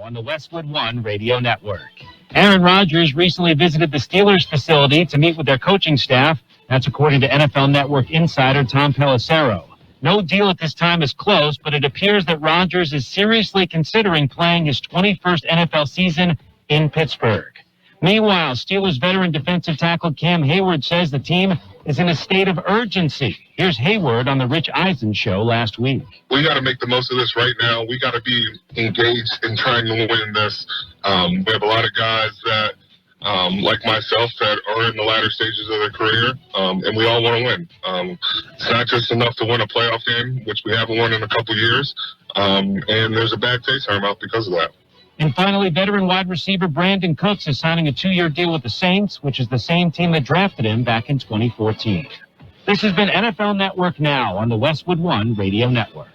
on the Westwood One Radio Network. Aaron Rodgers recently visited the Steelers facility to meet with their coaching staff. That's according to NFL Network insider Tom Pelissero. No deal at this time is close, but it appears that Rodgers is seriously considering playing his 21st NFL season in Pittsburgh. Meanwhile, Steelers veteran defensive tackle Cam Hayward says the team is in a state of urgency. Here's Hayward on the Rich Eisen show last week. We got to make the most of this right now. We got to be engaged in trying to win this. We have a lot of guys that, like myself, that are in the latter stages of their career, and we all want to win. It's not just enough to win a playoff game, which we haven't won in a couple years, and there's a bad taste in our mouth because of that. And finally, veteran wide receiver Brandon Cooks is signing a 2-year deal with the Saints, which is the same team that drafted him back in 2014. This has been NFL Network Now on the Westwood One Radio Network.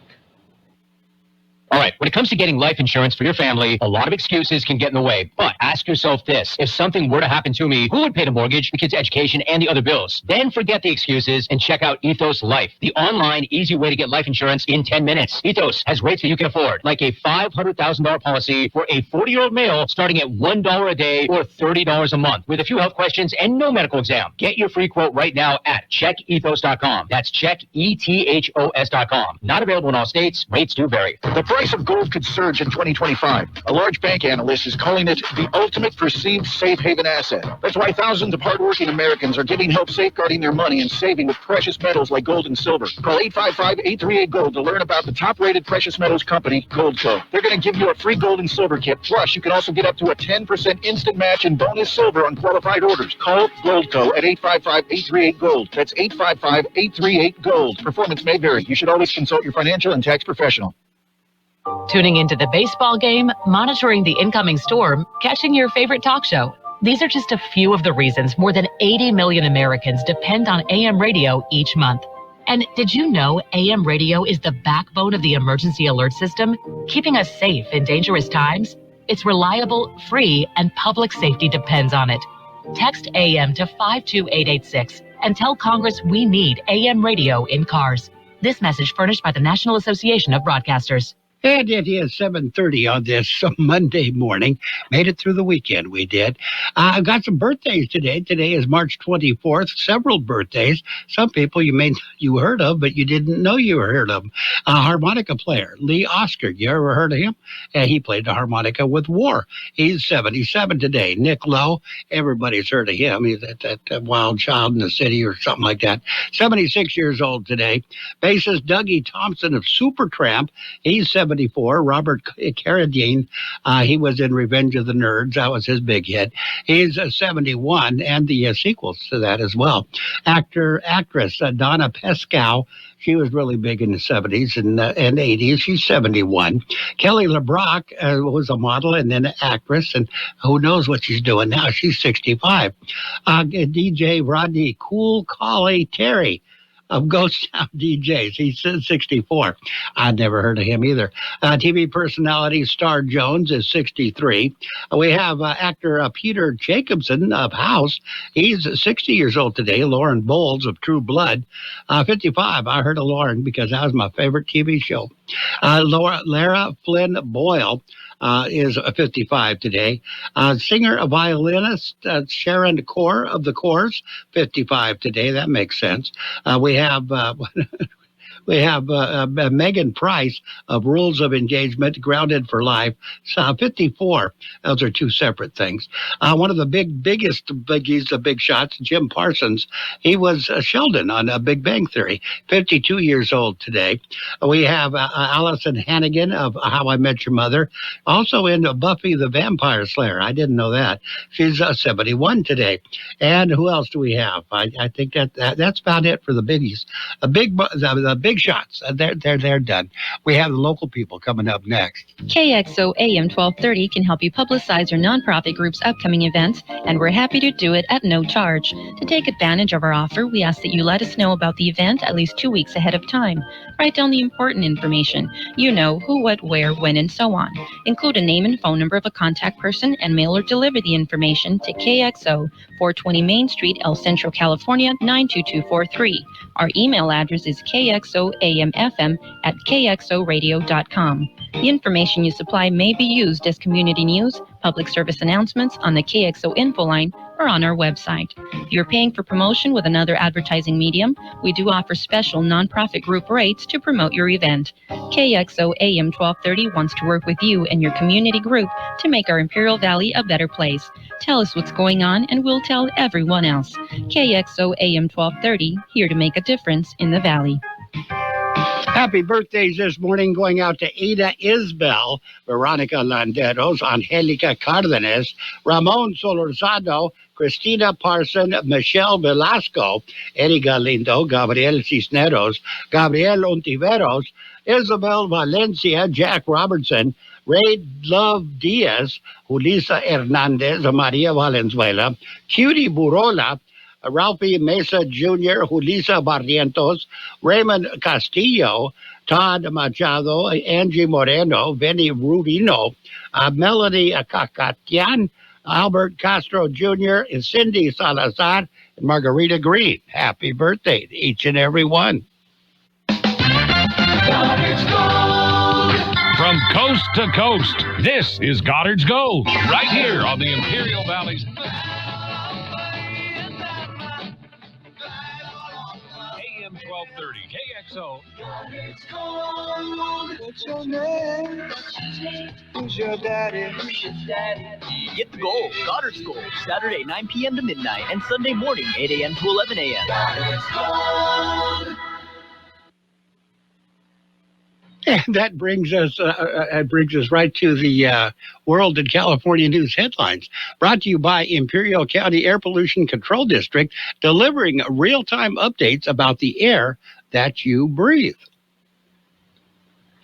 All right, when it comes to getting life insurance for your family, a lot of excuses can get in the way. But ask yourself this. If something were to happen to me, who would pay the mortgage, the kids' education, and the other bills? Then forget the excuses and check out Ethos Life, the online, easy way to get life insurance in 10 minutes. Ethos has rates that you can afford, like a $500,000 policy for a 40-year-old male starting at $1 a day or $30 a month with a few health questions and no medical exam. Get your free quote right now at checkethos.com. That's checkethos.com. Not available in all states. Rates do vary. The price of gold could surge in 2025. A large bank analyst is calling it the ultimate perceived safe haven asset. That's why thousands of hardworking Americans are getting help safeguarding their money and saving with precious metals like gold and silver. Call 855-838-GOLD to learn about the top-rated precious metals company, Goldco. They're going to give you a free gold and silver kit. Plus, you can also get up to a 10% instant match in bonus silver on qualified orders. Call Goldco at 855-838-GOLD. That's 855-838-GOLD. Performance may vary. You should always consult your financial and tax professional. Tuning into the baseball game, monitoring the incoming storm, catching your favorite talk show. These are just a few of the reasons more than 80 million Americans depend on AM radio each month. And did you know AM radio is the backbone of the emergency alert system, keeping us safe in dangerous times? It's reliable, free, and public safety depends on it. Text AM to 52886 and tell Congress we need AM radio in cars. This message furnished by the National Association of Broadcasters. And it is 7:30 on this Monday morning. Made it through the weekend, we did. I've got some birthdays today. Today is March 24th. Several birthdays. Some people you heard of, but you didn't know you heard of them. Harmonica player, Lee Oscar. You ever heard of him? He played the harmonica with War. He's 77 today. Nick Lowe, everybody's heard of him. He's that wild child in the city or something like that. 76 years old today. Bassist Dougie Thompson of Supertramp. He's 74. Robert Carradine, he was in Revenge of the Nerds. That was his big hit. He's 71, and the sequels to that as well. Actress Donna Pescow, she was really big in the 70s and 80s. She's 71. Kelly LeBrock was a model and then an actress, and who knows what she's doing now. She's 65. DJ Rodney Cool Collie Terry of Ghost Town DJs. He's 64. I'd never heard of him either. TV personality Star Jones is 63. We have actor Peter Jacobson of House. He's 60 years old today. Lauren Bowles of True Blood, 55. I heard of Lauren because that was my favorite TV show. Lara Flynn Boyle is 55 today. Singer, violinist Sharon Core of the Coors, 55 today. That makes sense. We have Megan Price of Rules of Engagement, Grounded for Life, 54. Those are two separate things. One of the biggest biggies, the big shots, Jim Parsons. He was Sheldon on Big Bang Theory, 52 years old today. We have Allison Hannigan of How I Met Your Mother, also in Buffy the Vampire Slayer. I didn't know that. She's 71 today. And who else do we have? I think that's about it for the biggies. The big shots. They're done. We have the local people coming up next. KXO AM 1230 can help you publicize your nonprofit group's upcoming event, and we're happy to do it at no charge. To take advantage of our offer, we ask that you let us know about the event at least 2 weeks ahead of time. Write down the important information. You know, who, what, where, when, and so on. Include a name and phone number of a contact person and mail or deliver the information to KXO, 420 Main Street, El Centro, California, 92243. Our email address is KXO KXO AM FM at KXOradio.com. The information you supply may be used as community news, public service announcements on the KXO info line, or on our website. If you're paying for promotion with another advertising medium, we do offer special nonprofit group rates to promote your event. KXO AM 1230 wants to work with you and your community group to make our Imperial Valley a better place. Tell us what's going on and we'll tell everyone else. KXO AM 1230, here to make a difference in the Valley. Happy birthdays this morning going out to Ada Isbel, Veronica Landeros, Angelica Cardenas, Ramon Solorzado, Christina Parson, Michelle Velasco, Eddie Galindo, Gabriel Cisneros, Gabriel Ontiveros, Isabel Valencia, Jack Robertson, Ray Love Diaz, Julissa Hernandez, Maria Valenzuela, Cutie Burola, Ralphie Mesa Jr., Julissa Barrientos, Raymond Castillo, Todd Machado, Angie Moreno, Vinny Rubino, Melanie Cacatian, Albert Castro Jr., and Cindy Salazar, and Margarita Green. Happy birthday to each and every one. Goddard's Gold. From coast to coast, this is Goddard's Gold, right here on the Imperial Valley's AM 1230 KXO. Goddard's Gold. What's your name? Who's your daddy? Get the gold, Goddard's Gold, Saturday 9 p.m. to midnight and Sunday morning 8 a.m. to 11 a.m. Goddard's Gold. And that brings us right to the World and California News headlines, brought to you by Imperial County Air Pollution Control District, delivering real-time updates about the air that you breathe.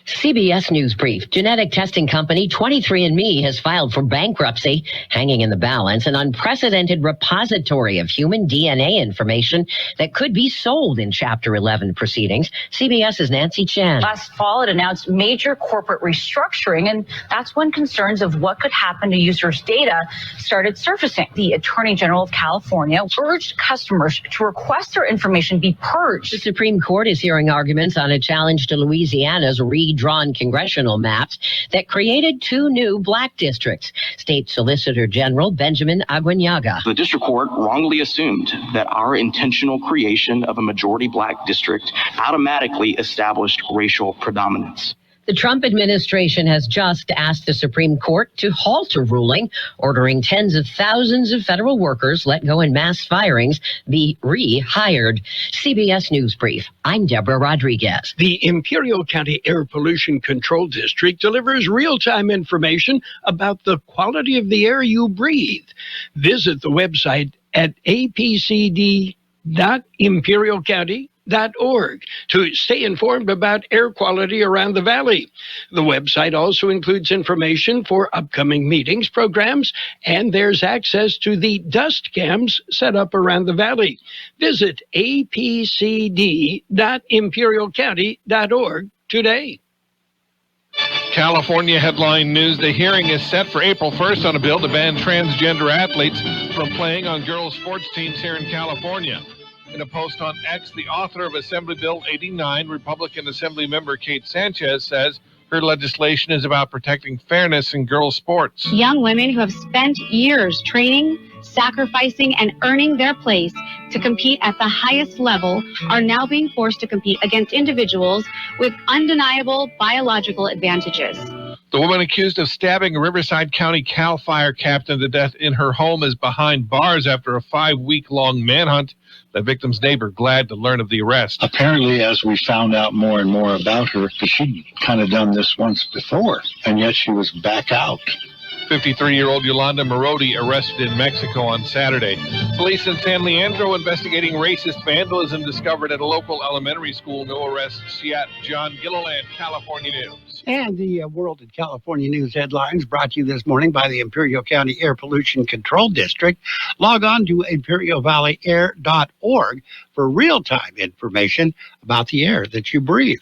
CBS News Brief. Genetic testing company 23andMe has filed for bankruptcy, hanging in the balance an unprecedented repository of human DNA information that could be sold in Chapter 11 proceedings. CBS's Nancy Chen. Last fall, it announced major corporate restructuring, and that's when concerns of what could happen to users' data started surfacing. The Attorney General of California urged customers to request their information be purged. The Supreme Court is hearing arguments on a challenge to Louisiana's redrawn congressional maps that created two new black districts. State Solicitor General Benjamin Aguinaga. The district court wrongly assumed that our intentional creation of a majority black district automatically established racial predominance. The Trump administration has just asked the Supreme Court to halt a ruling ordering tens of thousands of federal workers let go in mass firings be rehired. CBS News Brief. I'm Deborah Rodriguez. The Imperial County Air Pollution Control District delivers real-time information about the quality of the air you breathe. Visit the website at apcd.imperialcounty.org to stay informed about air quality around the valley. The website also includes information for upcoming meetings, programs, and there's access to the dust cams set up around the valley. Visit apcd.imperialcounty.org today. California headline news. The hearing is set for April 1st on a bill to ban transgender athletes from playing on girls' sports teams here in California. In a post on X, the author of Assembly Bill 89, Republican Assembly member Kate Sanchez, says her legislation is about protecting fairness in girls' sports. Young women who have spent years training, sacrificing, and earning their place to compete at the highest level are now being forced to compete against individuals with undeniable biological advantages. The woman accused of stabbing a Riverside County CAL FIRE captain to death in her home is behind bars after a 5-week-long manhunt. The victim's neighbor glad to learn of the arrest. Apparently, as we found out more and more about her, she'd kind of done this once before, and yet she was back out. 53-year-old Yolanda Marodi arrested in Mexico on Saturday. Police in San Leandro investigating racist vandalism discovered at a local elementary school. No arrests yet. John Gilliland, California News. And the World and California News headlines brought to you this morning by the Imperial County Air Pollution Control District. Log on to imperialvalleyair.org for real-time information about the air that you breathe.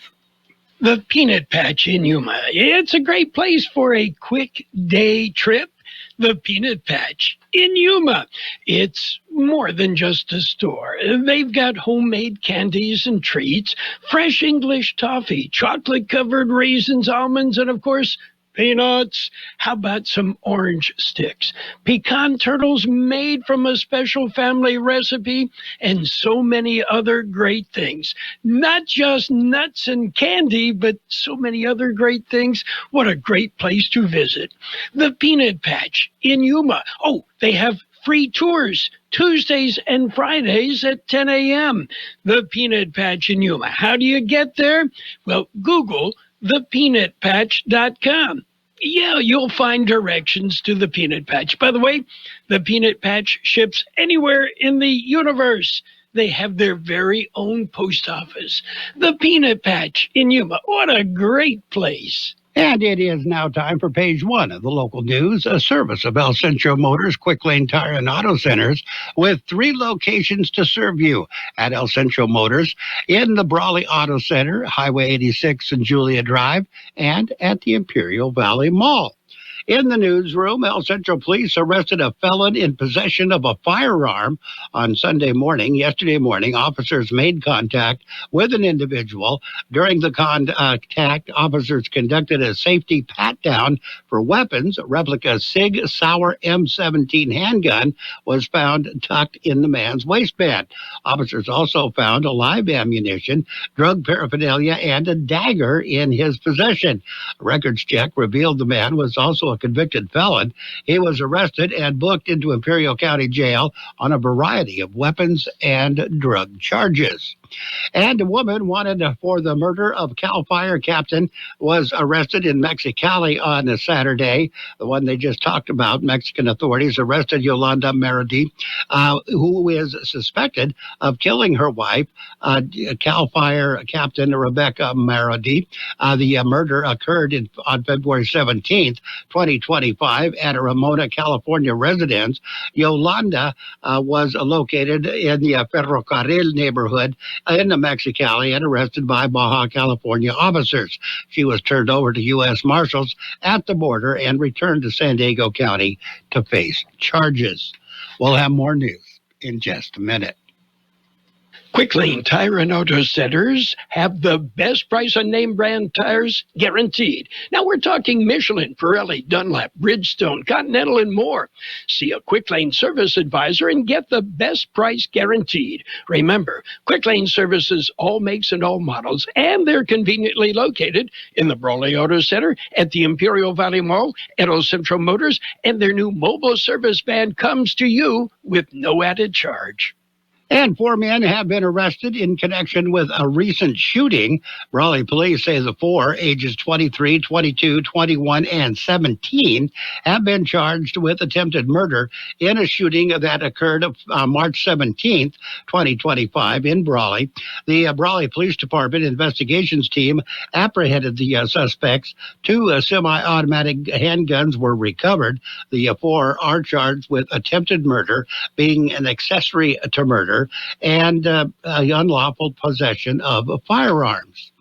The Peanut Patch in Yuma. It's a great place for a quick day trip. The Peanut Patch in Yuma. It's more than just a store. They've got homemade candies and treats, fresh English toffee, chocolate-covered raisins, almonds, and, of course, peanuts. How about some orange sticks? Pecan turtles made from a special family recipe, and so many other great things. Not just nuts and candy, but so many other great things. What a great place to visit. The Peanut Patch in Yuma. Oh, they have free tours Tuesdays and Fridays at 10 a.m. The Peanut Patch in Yuma. How do you get there? Well, Google thepeanutpatch.com. Yeah, you'll find directions to the Peanut Patch. By the way, the Peanut Patch ships anywhere in the universe. They have their very own post office. The Peanut Patch in Yuma. What a great place. And it is now time for page one of the local news, a service of El Centro Motors Quick Lane Tire and Auto Centers with 3 locations to serve you at El Centro Motors in the Brawley Auto Center, Highway 86 and Julia Drive, and at the Imperial Valley Mall. In the newsroom, El Centro Police arrested a felon in possession of a firearm on Sunday morning. Yesterday morning, officers made contact with an individual. During the contact, officers conducted a safety pat-down for weapons. A replica Sig Sauer M17 handgun was found tucked in the man's waistband. Officers also found a live ammunition, drug paraphernalia, and a dagger in his possession. A records check revealed the man was also a convicted felon. He was arrested and booked into Imperial County Jail on a variety of weapons and drug charges. And a woman wanted for the murder of Cal Fire Captain was arrested in Mexicali on a Saturday. The one they just talked about, Mexican authorities arrested Yolanda Maradi, who is suspected of killing her wife, Cal Fire Captain Rebecca Maradi. The murder occurred on February 17th, 2025 at a Ramona, California residence. Yolanda was located in the Ferrocarril neighborhood in the Mexicali and arrested by Baja California officers. She was turned over to U.S. Marshals at the border and returned to San Diego County to face charges. We'll have more news in just a minute. Quick Lane Tire and Auto Centers have the best price on name brand tires guaranteed. Now we're talking Michelin, Pirelli, Dunlop, Bridgestone, Continental, and more. See a Quick Lane service advisor and get the best price guaranteed. Remember, Quick Lane services all makes and all models, and they're conveniently located in the Brawley Auto Center, at the Imperial Valley Mall, at El Centro Motors, and their new mobile service van comes to you with no added charge. And 4 men have been arrested in connection with a recent shooting. Raleigh police say the 4, ages 23, 22, 21, and 17, have been charged with attempted murder in a shooting that occurred March 17th, 2025 in Brawley. The Brawley Police Department investigations team apprehended the suspects. 2 semi-automatic handguns were recovered. The 4 are charged with attempted murder, being an accessory to murder, and unlawful possession of firearms.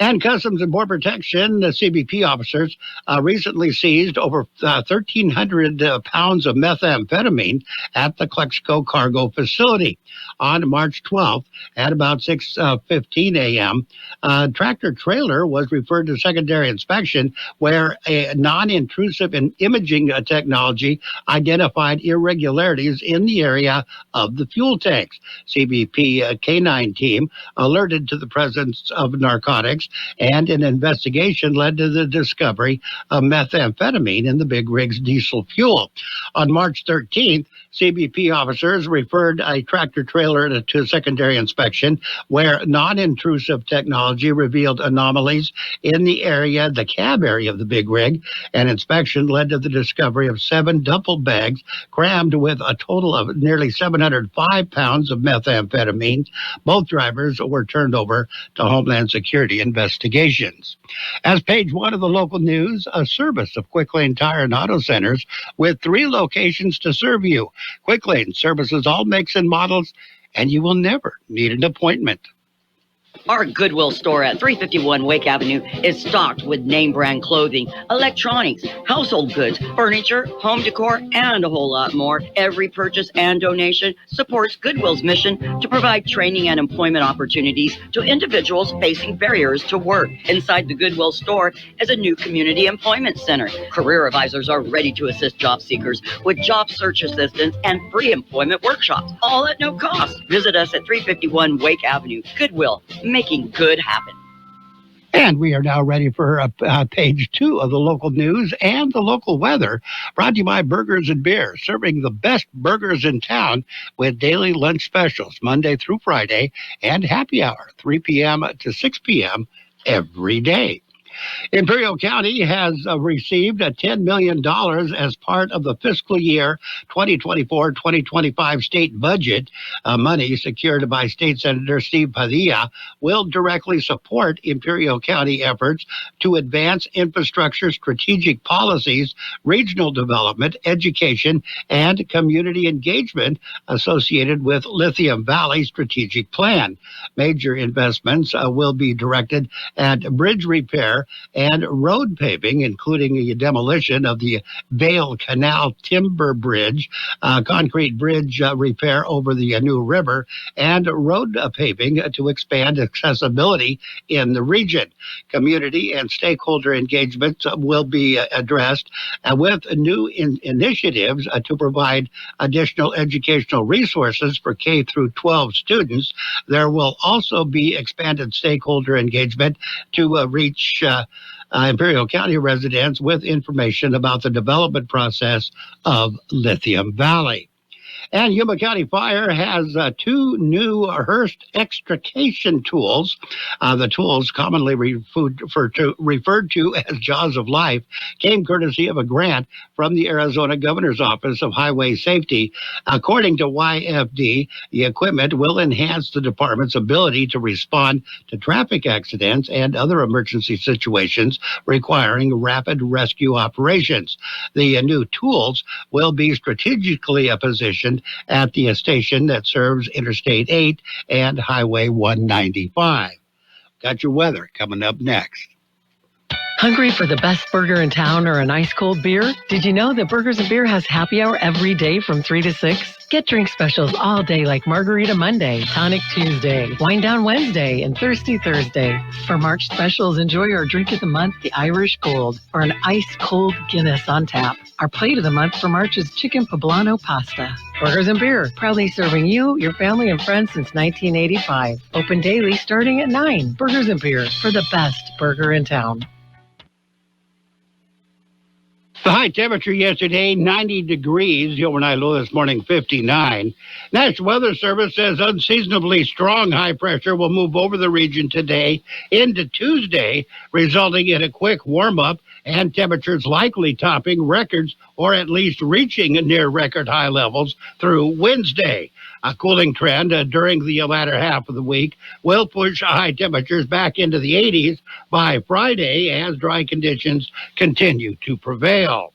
And Customs and Border Protection, the CBP officers, recently seized over 1,300 pounds of methamphetamine at the Clexco cargo facility. On March 12th, at about 6:15 a.m., a tractor-trailer was referred to secondary inspection where a non-intrusive imaging technology identified irregularities in the area of the fuel tanks. CBP K-9 team alerted to the presence of narcotics, and an investigation led to the discovery of methamphetamine in the big rig's diesel fuel. On March 13th, CBP officers referred a tractor-trailer to secondary inspection where non-intrusive technology revealed anomalies in the area, the cab area of the big rig. An inspection led to the discovery of 7 duffel bags crammed with a total of nearly 705 pounds of methamphetamine. Both drivers were turned over to Homeland Security investigations. As page 1 of the local news, a service of Quick Lane Tire and Auto Centers with 3 locations to serve you. Quick Lane services all makes and models, and you will never need an appointment. Our Goodwill store at 351 Wake Avenue is stocked with name brand clothing, electronics, household goods, furniture, home decor, and a whole lot more. Every purchase and donation supports Goodwill's mission to provide training and employment opportunities to individuals facing barriers to work. Inside the Goodwill store is a new community employment center. Career advisors are ready to assist job seekers with job search assistance and free employment workshops, all at no cost. Visit us at 351 Wake Avenue. Goodwill, making good happen. And we are now ready for page 2 of the local news and the local weather, brought to you by Burgers and Beer, serving the best burgers in town with daily lunch specials Monday through Friday and happy hour 3 p.m. to 6 p.m. every day. Imperial County has received $10 million as part of the fiscal year 2024-2025 state budget. Money secured by State Senator Steve Padilla will directly support Imperial County efforts to advance infrastructure, strategic policies, regional development, education, and community engagement associated with Lithium Valley Strategic Plan. Major investments will be directed at bridge repair and road paving, including a demolition of the Vale Canal Timber Bridge, concrete bridge repair over the New River, and road paving to expand accessibility in the region. Community and stakeholder engagements will be addressed with new initiatives to provide additional educational resources for K through 12 students. There will also be expanded stakeholder engagement to reach Imperial County residents with information about the development process of Lithium Valley. And Yuma County Fire has 2 new Hearst extrication tools. The tools, commonly referred to as Jaws of Life, came courtesy of a grant from the Arizona Governor's Office of Highway Safety. According to YFD, the equipment will enhance the department's ability to respond to traffic accidents and other emergency situations requiring rapid rescue operations. The new tools will be strategically positioned at the station that serves Interstate 8 and Highway 195. Got your weather coming up next. Hungry for the best burger in town or an ice cold beer? Did you know that Burgers and Beer has happy hour every day from 3 to 6? Get drink specials all day like Margarita Monday, Tonic Tuesday, Wine Down Wednesday, and Thirsty Thursday. For March specials, enjoy our drink of the month, the Irish Gold, or an ice cold Guinness on tap. Our plate of the month for March is chicken poblano pasta. Burgers and Beer, proudly serving you, your family, and friends since 1985. Open daily starting at 9. Burgers and Beer, for the best burger in town. The high temperature yesterday, 90 degrees. The overnight low this morning, 59. National Weather Service says unseasonably strong high pressure will move over the region today into Tuesday, resulting in a quick warm-up and temperatures likely topping records or at least reaching near record high levels through Wednesday. A cooling trend during the latter half of the week will push high temperatures back into the 80s by Friday as dry conditions continue to prevail.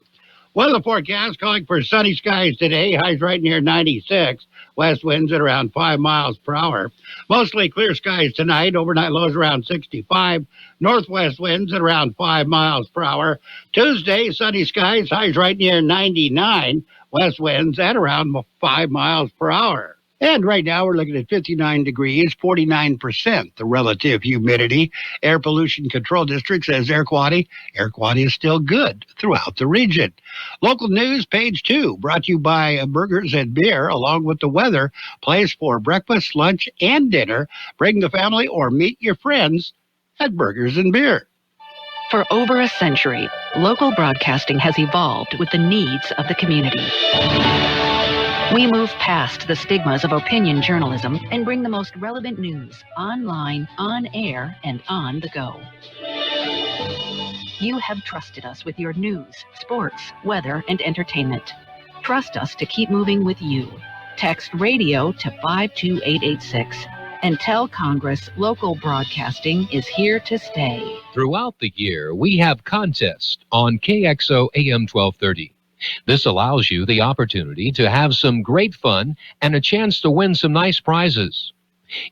Weather forecast calling for sunny skies today, highs right near 96. West winds at around 5 miles per hour. Mostly clear skies tonight, overnight lows around 65. Northwest winds at around 5 miles per hour. Tuesday, sunny skies, highs right near 99. West winds at around 5 miles per hour. And right now we're looking at 59 degrees, 49% the relative humidity. Air Pollution Control District says air quality is still good throughout the region. Local news, page 2, brought to you by Burgers and Beer, along with the weather. Place for breakfast, lunch, and dinner. Bring the family or meet your friends at Burgers and Beer. For over a century, local broadcasting has evolved with the needs of the community. We move past the stigmas of opinion journalism and bring the most relevant news online, on air, and on the go. You have trusted us with your news, sports, weather, and entertainment. Trust us to keep moving with you. Text radio to 52886 and tell Congress local broadcasting is here to stay. Throughout the year, we have contests on KXO AM 1230. This allows you the opportunity to have some great fun and a chance to win some nice prizes.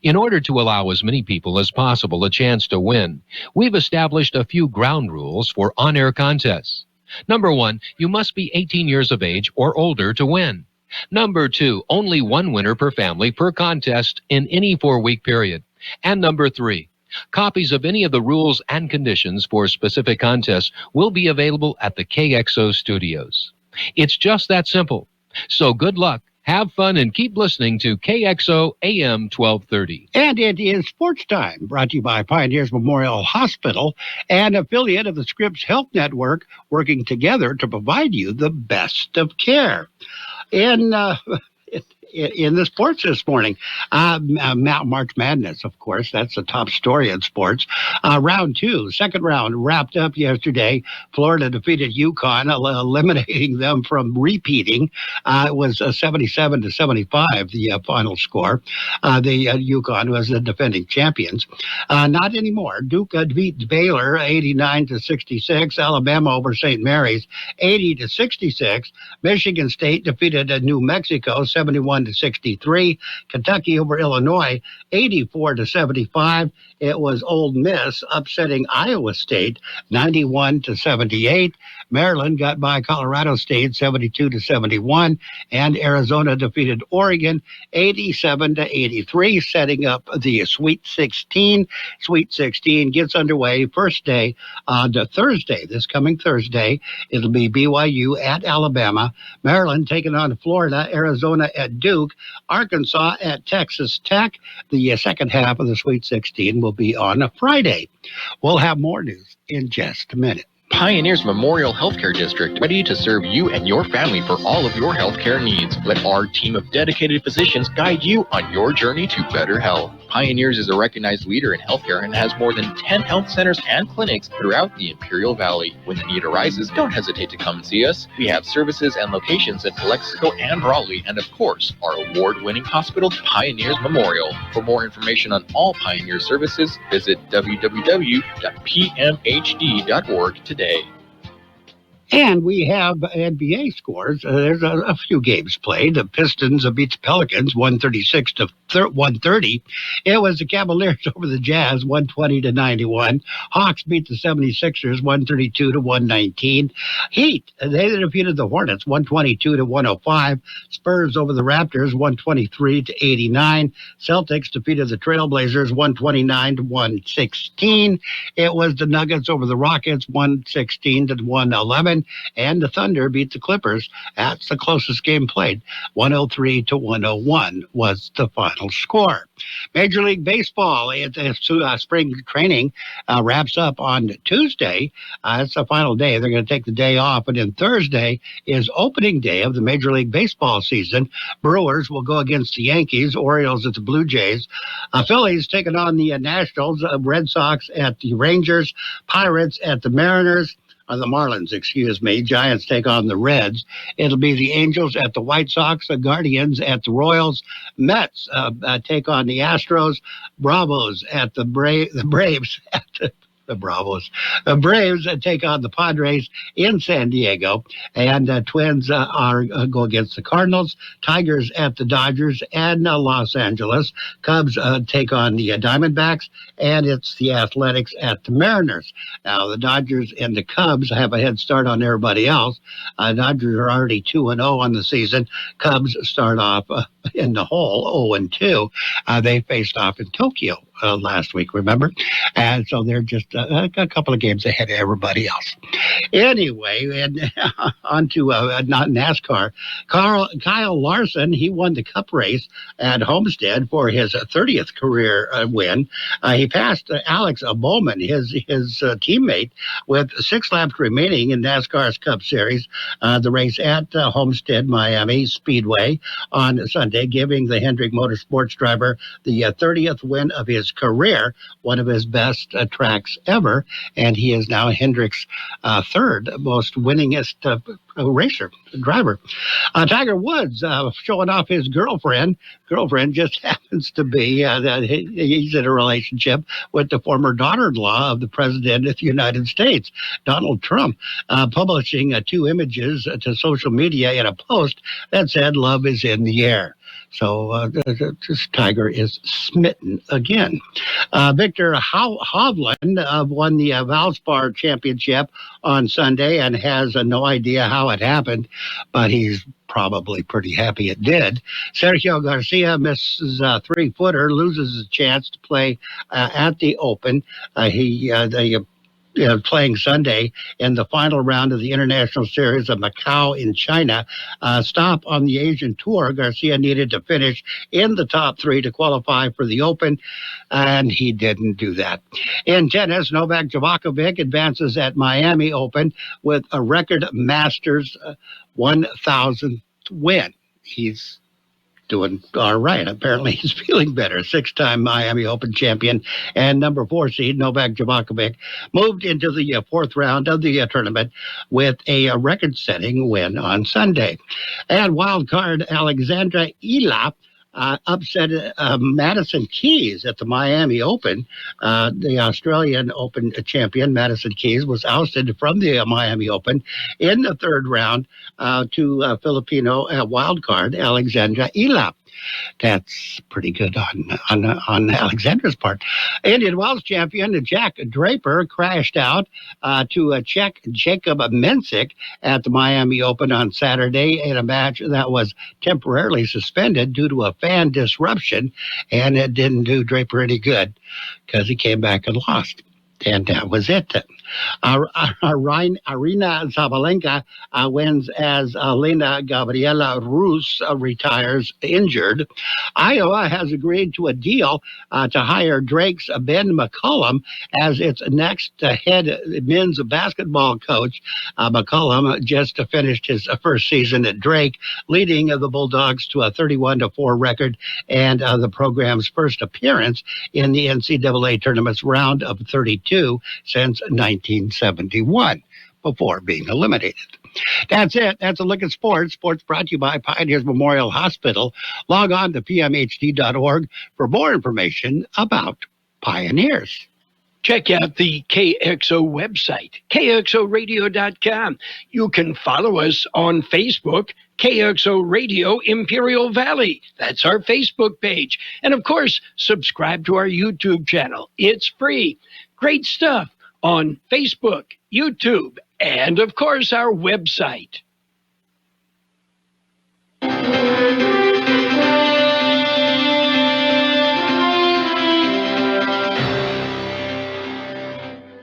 In order to allow as many people as possible a chance to win, we've established a few ground rules for on-air contests. Number 1, you must be 18 years of age or older to win. Number 2, only one winner per family per contest in any 4-week period. And number 3, copies of any of the rules and conditions for specific contests will be available at the KXO studios. It's just that simple. So good luck. Have fun and keep listening to KXO AM 1230. And it is Sports Time, brought to you by Pioneers Memorial Hospital, an affiliate of the Scripps Health Network, working together to provide you the best of care. In the sports this morning, March Madness, of course, that's the top story in sports. Round 2, second round, wrapped up yesterday. Florida defeated UConn, eliminating them from repeating. It was 77-75, the final score. The UConn was the defending champions. Not anymore. Duke beat Baylor 89-66. Alabama over St. Mary's 80-66. Michigan State defeated New Mexico 71-63. Kentucky over Illinois 84-75. It was Ole Miss upsetting Iowa State 91-78. Maryland got by Colorado State 72-71, and Arizona defeated Oregon 87-83, setting up the Sweet 16. Sweet 16 gets underway first day on Thursday, this coming Thursday. It'll be BYU at Alabama, Maryland taking on Florida, Arizona at Duke, Arkansas at Texas Tech. The second half of the Sweet 16 will be on a Friday. We'll have more news in just a minute. Pioneers Memorial Healthcare District, ready to serve you and your family for all of your healthcare needs. Let our team of dedicated physicians guide you on your journey to better health. Pioneers is a recognized leader in healthcare and has more than 10 health centers and clinics throughout the Imperial Valley. When the need arises, don't hesitate to come and see us. We have services and locations in Calexico and Raleigh, and of course, our award-winning hospital, Pioneers Memorial. For more information on all Pioneer services, visit www.pmhd.org today. And we have NBA scores. There's a few games played. The Pistons beat the Pelicans 136-130. It was the Cavaliers over the Jazz 120-91. Hawks beat the 76ers 132-119. Heat, they defeated the Hornets 122-105. Spurs over the Raptors 123-89. Celtics defeated the Trailblazers 129-116. It was the Nuggets over the Rockets 116-111. And the Thunder beat the Clippers. That's the closest game played. 103-101 was the final score. Major League Baseball, spring training wraps up on Tuesday. It's the final day. They're going to take the day off. And then Thursday is opening day of the Major League Baseball season. Brewers will go against the Yankees. Orioles at the Blue Jays. Phillies taking on the Nationals. Red Sox at the Rangers. Pirates at the Mariners. The Marlins, Giants take on the Reds. It'll be the Angels at the White Sox, the Guardians at the Royals, Mets take on the Astros, Bravos at the Braves at the Bravos. The Braves take on the Padres in San Diego, and Twins go against the Cardinals. Tigers at the Dodgers and Los Angeles. Cubs take on the Diamondbacks, and it's the Athletics at the Mariners. Now, the Dodgers and the Cubs have a head start on everybody else. Dodgers are already 2-0 on the season. Cubs start off in the hole 0-2. They faced off in Tokyo last week, remember? And so they're just a couple of games ahead of everybody else. Anyway, and on to not NASCAR. Kyle Larson, he won the Cup race at Homestead for his 30th career win. He passed Alex Bowman, his teammate, with 6 laps remaining in NASCAR's Cup Series. The race at Homestead, Miami Speedway on Sunday, giving the Hendrick Motorsports driver the 30th win of his career, one of his best tracks ever, and he is now Hendrick's third most winningest driver. Tiger Woods showing off his girlfriend. Girlfriend just happens to be he's in a relationship with the former daughter-in-law of the President of the United States, Donald Trump, publishing 2 images to social media in a post that said, "Love is in the air." So this Tiger is smitten again. Victor Hovland won the Valspar Championship on Sunday and has no idea how it happened, but he's probably pretty happy it did. Sergio Garcia misses a three-footer, loses his chance to play at the Open. Playing Sunday in the final round of the International Series of Macau in China. Stop on the Asian Tour. Garcia needed to finish in the top three to qualify for the Open, and he didn't do that. In tennis, Novak Djokovic advances at Miami Open with a record Masters 1,000th win. He's doing all right. Apparently he's feeling better. Six-time Miami Open champion and number 4 seed Novak Djokovic moved into the fourth round of the tournament with a record-setting win on Sunday. And wild card Alexandra Ila upset Madison Keys at the Miami Open. The Australian Open champion, Madison Keys, was ousted from the Miami Open in the third round to Filipino wildcard Alexandra Ila. That's pretty good on Alexandra's part. Indian Wells champion Jack Draper crashed out to Czech Jacob Mensik at the Miami Open on Saturday in a match that was temporarily suspended due to a fan disruption, and it didn't do Draper any good because he came back and lost. And that was it. Arina Zabalenka wins as Elena Gabriela Rus retires injured. Iowa has agreed to a deal to hire Drake's Ben McCollum as its next head men's basketball coach. McCollum just finished his first season at Drake, leading the Bulldogs to a 31-4 record and the program's first appearance in the NCAA tournament's round of 32 since 1971, before being eliminated. That's it. That's a look at sports. Sports brought to you by Pioneers Memorial Hospital. Log on to pmhd.org for more information about Pioneers. Check out the KXO website, kxoradio.com. You can follow us on Facebook, KXO Radio Imperial Valley. That's our Facebook page. And of course, subscribe to our YouTube channel. It's free. Great stuff on Facebook, YouTube, and of course our website.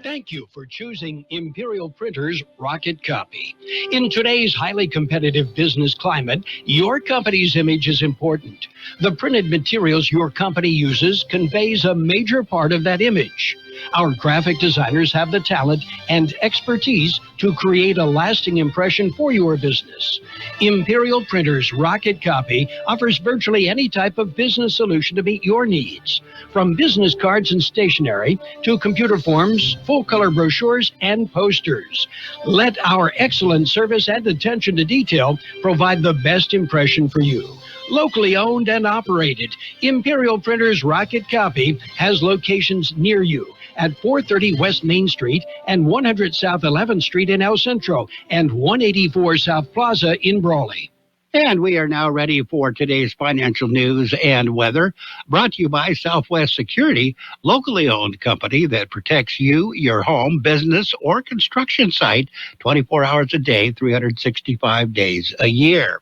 Thank you for choosing Imperial Printers Rocket Copy. In today's highly competitive business climate, your company's image is important. The printed materials your company uses conveys a major part of that image. Our graphic designers have the talent and expertise to create a lasting impression for your business. Imperial Printers Rocket Copy offers virtually any type of business solution to meet your needs, from business cards and stationery to computer forms, full-color brochures, and posters. Let our excellent service and attention to detail provide the best impression for you. Locally owned and operated, Imperial Printers Rocket Copy has locations near you at 430 West Main Street and 100 South 11th Street in El Centro and 184 South Plaza in Brawley. And we are now ready for today's financial news and weather, brought to you by Southwest Security, locally owned company that protects you, your home, business, or construction site 24 hours a day, 365 days a year.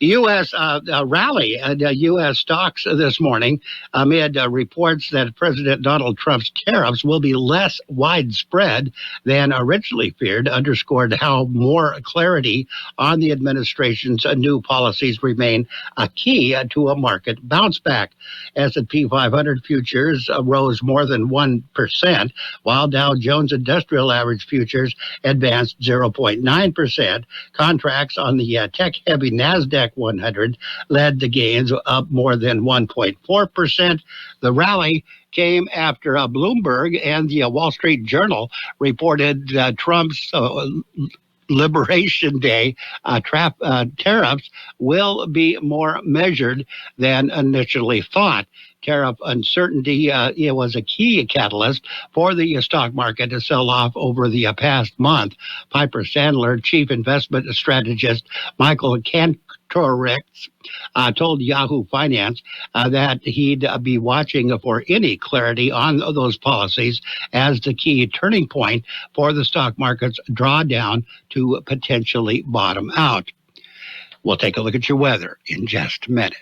U.S. rally at U.S. stocks this morning amid reports that President Donald Trump's tariffs will be less widespread than originally feared, underscored how more clarity on the administration's new policies remain a key to a market bounce back. S&P 500 futures rose more than 1%, while Dow Jones Industrial Average futures advanced 0.9%. Contracts on the tech-heavy NASDAQ 100 led the gains, up more than 1.4%. The rally came after Bloomberg and the Wall Street Journal reported Trump's Liberation Day tariffs will be more measured than initially thought. Tariff uncertainty it was a key catalyst for the stock market to sell off over the past month. Piper Sandler chief investment strategist Michael told Yahoo Finance that he'd be watching for any clarity on those policies as the key turning point for the stock market's drawdown to potentially bottom out. We'll take a look at your weather in just a minute.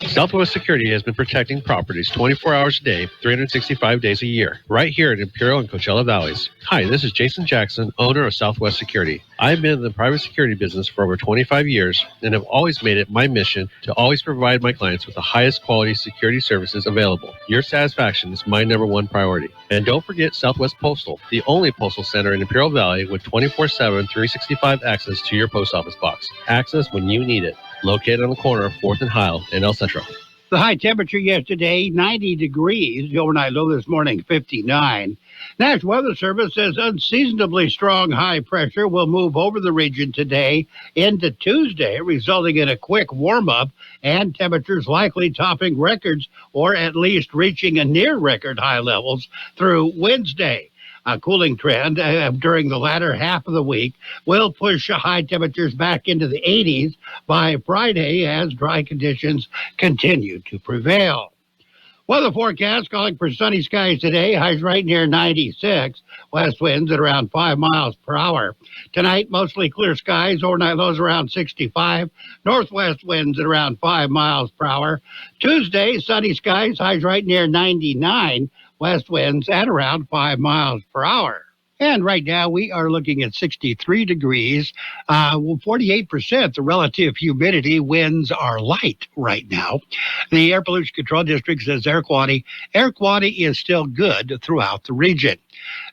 Southwest Security has been protecting properties 24 hours a day, 365 days a year, right here in Imperial and Coachella Valleys. Hi, this is Jason Jackson, owner of Southwest Security. I've been in the private security business for over 25 years and have always made it my mission to always provide my clients with the highest quality security services available. Your satisfaction is my number one priority. And don't forget Southwest Postal, the only postal center in Imperial Valley with 24/7, 365 access to your post office box. Access when you need it. Located on the corner of 4th and Heil in El Centro. The high temperature yesterday, 90 degrees. The overnight low this morning, 59. National Weather Service says unseasonably strong high pressure will move over the region today into Tuesday, resulting in a quick warm-up and temperatures likely topping records or at least reaching a near record high levels through Wednesday. A cooling trend during the latter half of the week will push high temperatures back into the 80s by Friday as dry conditions continue to prevail. Weather forecast calling for sunny skies today. Highs right near 96. West winds at around 5 miles per hour. Tonight, mostly clear skies. Overnight lows around 65. Northwest winds at around 5 miles per hour. Tuesday, sunny skies. Highs right near 99. West winds at around 5 miles per hour. And right now we are looking at 63 degrees, 48%. The relative humidity, winds are light right now. The Air Pollution Control District says air quality is still good throughout the region.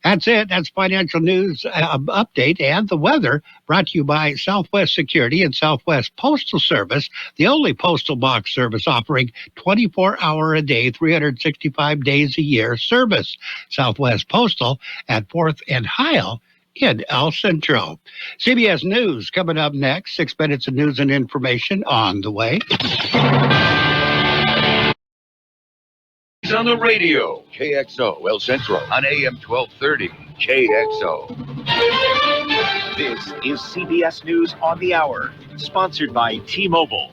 That's it. That's financial news update and the weather brought to you by Southwest Security and Southwest Postal Service, the only postal box service offering 24-hour a day, 365 days a year service. Southwest Postal at 4th and Heil in El Centro. CBS News coming up next. 6 minutes of news and information on the way. On the radio, KXO El Centro on AM 1230, KXO. This is CBS News on the Hour, sponsored by T-Mobile.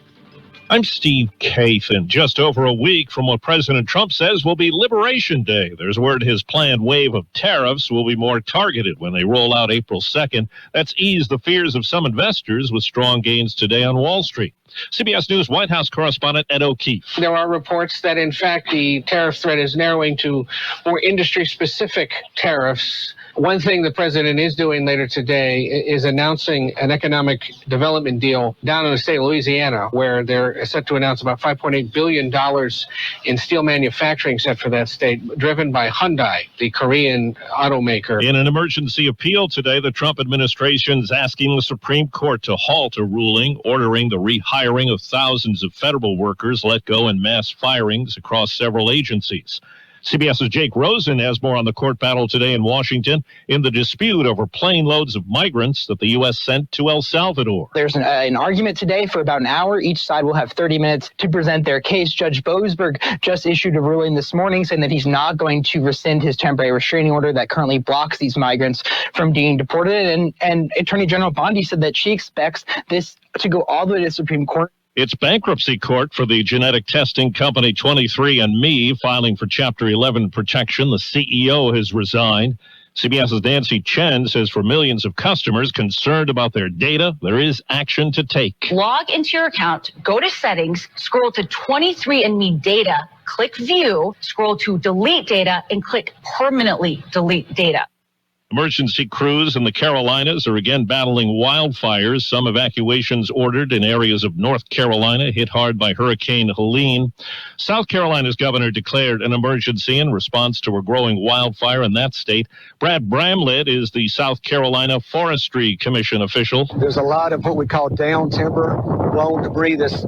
I'm Steve Kaith, and just over a week from what President Trump says will be Liberation Day. There's word his planned wave of tariffs will be more targeted when they roll out April 2nd. That's eased the fears of some investors with strong gains today on Wall Street. CBS News White House correspondent Ed O'Keefe. There are reports that, in fact, the tariff threat is narrowing to more industry-specific tariffs. One thing the president is doing later today is announcing an economic development deal down in the state of Louisiana, where they're set to announce about $5.8 billion in steel manufacturing set for that state, driven by Hyundai, the Korean automaker. In an emergency appeal today, the Trump administration is asking the Supreme Court to halt a ruling ordering the rehiring of thousands of federal workers let go in mass firings across several agencies. CBS's Jake Rosen has more on the court battle today in Washington in the dispute over plane loads of migrants that the U.S. sent to El Salvador. There's an argument today for about an hour. Each side will have 30 minutes to present their case. Judge Boasberg just issued a ruling this morning saying that he's not going to rescind his temporary restraining order that currently blocks these migrants from being deported. And Attorney General Bondi said that she expects this to go all the way to the Supreme Court. It's bankruptcy court for the genetic testing company 23andMe filing for Chapter 11 protection. The CEO has resigned. CBS's Nancy Chen says for millions of customers concerned about their data, there is action to take. Log into your account, go to settings, scroll to 23andMe data, click view, scroll to delete data, and click permanently delete data. Emergency crews in the Carolinas are again battling wildfires. Some evacuations ordered in areas of North Carolina hit hard by Hurricane Helene. South Carolina's governor declared an emergency in response to a growing wildfire in that state. Brad Bramlett is the South Carolina Forestry Commission official. There's a lot of what we call down timber blown debris that's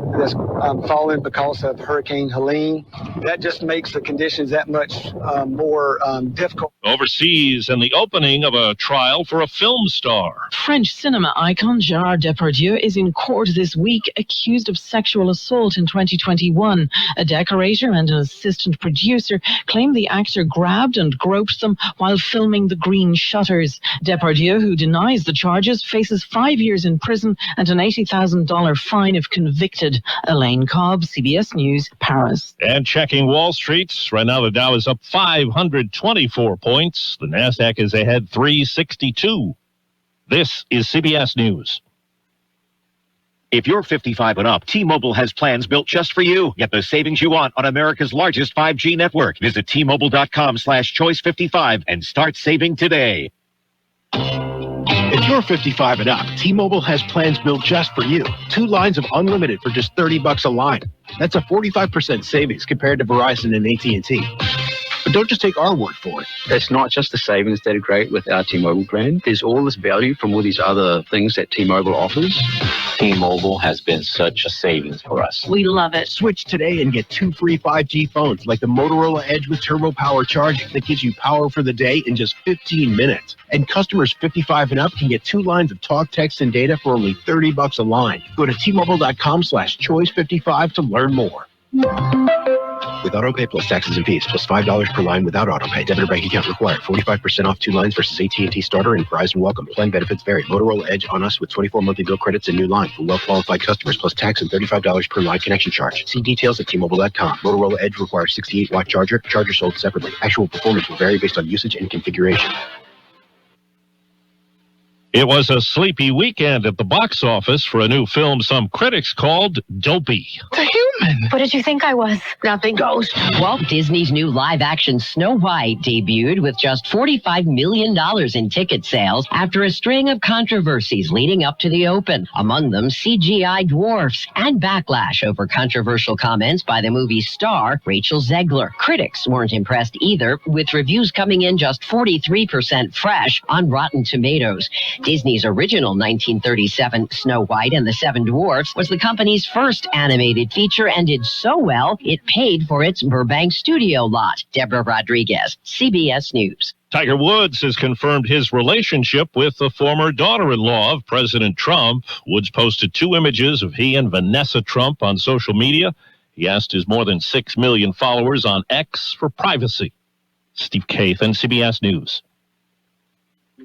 fallen because of Hurricane Helene. That just makes the conditions that much more difficult. Overseas, and the opening of a trial for a film star. French cinema icon Gérard Depardieu is in court this week, accused of sexual assault in 2021. A decorator and an assistant producer claim the actor grabbed and groped them while filming The Green Shutters. Depardieu, who denies the charges, faces 5 years in prison and an $80,000 fine if convicted. Elaine Cobb, CBS News, Paris. And checking Wall Street, right now the Dow is up 524 points. The Nasdaq is ahead 362. This is CBS News. If you're 55 and up, T-Mobile has plans built just for you. Get the savings you want on America's largest 5G network. Visit T-Mobile.com/choice55 and start saving today. If you're 55 and up, T-Mobile has plans built just for you. 2 lines of unlimited for just $30 a line. That's a 45% savings compared to Verizon and AT&T. But don't just take our word for it. It's not just the savings that are great with our T-Mobile brand. There's all this value from all these other things that T-Mobile offers. T-Mobile has been such a savings for us. We love it. Switch today and get 2 free 5G phones like the Motorola Edge with turbo power charging that gives you power for the day in just 15 minutes. And customers 55 and up can get 2 lines of talk, text, and data for only $30 a line. Go to T-Mobile.com/choice55 to learn more. With AutoPay plus taxes and fees, plus $5 per line without AutoPay. Debit or bank account required. 45% off 2 lines versus AT&T Starter and Verizon Welcome. Plan benefits vary. Motorola Edge on us with 24 monthly bill credits and new line for well-qualified customers, plus tax and $35 per line connection charge. See details at T-Mobile.com. Motorola Edge requires 68-watt charger. Charger sold separately. Actual performance will vary based on usage and configuration. It was a sleepy weekend at the box office for a new film some critics called dopey. It's a human. What did you think I was? Nothing. Ghost. Walt Disney's new live-action Snow White debuted with just $45 million in ticket sales after a string of controversies leading up to the open. Among them, CGI dwarfs and backlash over controversial comments by the movie's star, Rachel Zegler. Critics weren't impressed either, with reviews coming in just 43% fresh on Rotten Tomatoes. Disney's original 1937 Snow White and the Seven Dwarfs was the company's first animated feature and did so well, it paid for its Burbank studio lot. Deborah Rodriguez, CBS News. Tiger Woods has confirmed his relationship with the former daughter-in-law of President Trump. Woods posted 2 images of he and Vanessa Trump on social media. He asked his more than 6 million followers on X for privacy. Steve Kathan, CBS News.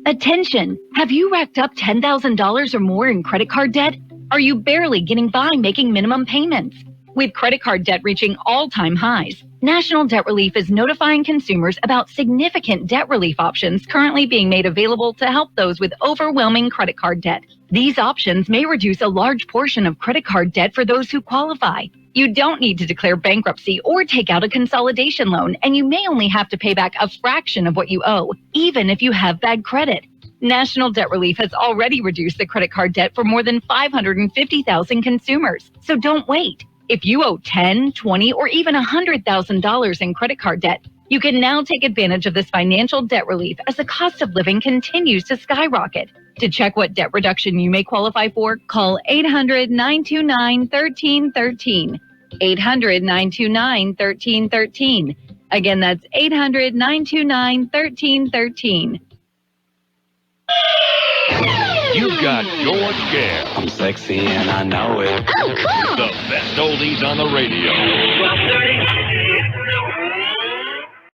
Attention! Have you racked up $10,000 or more in credit card debt? Are you barely getting by making minimum payments? With credit card debt reaching all-time highs, National Debt Relief is notifying consumers about significant debt relief options currently being made available to help those with overwhelming credit card debt. These options may reduce a large portion of credit card debt for those who qualify. You don't need to declare bankruptcy or take out a consolidation loan, and you may only have to pay back a fraction of what you owe, even if you have bad credit. National Debt Relief has already reduced the credit card debt for more than 550,000 consumers. So don't wait. If you owe $10,000, $20,000, or even $100,000 in credit card debt, you can now take advantage of this financial debt relief as the cost of living continues to skyrocket. To check what debt reduction you may qualify for, call 800-929-1313. 800-929-1313. Again, that's 800-929-1313. You've got George Gale. I'm sexy and I know it. The best oldies on the radio. 12:30.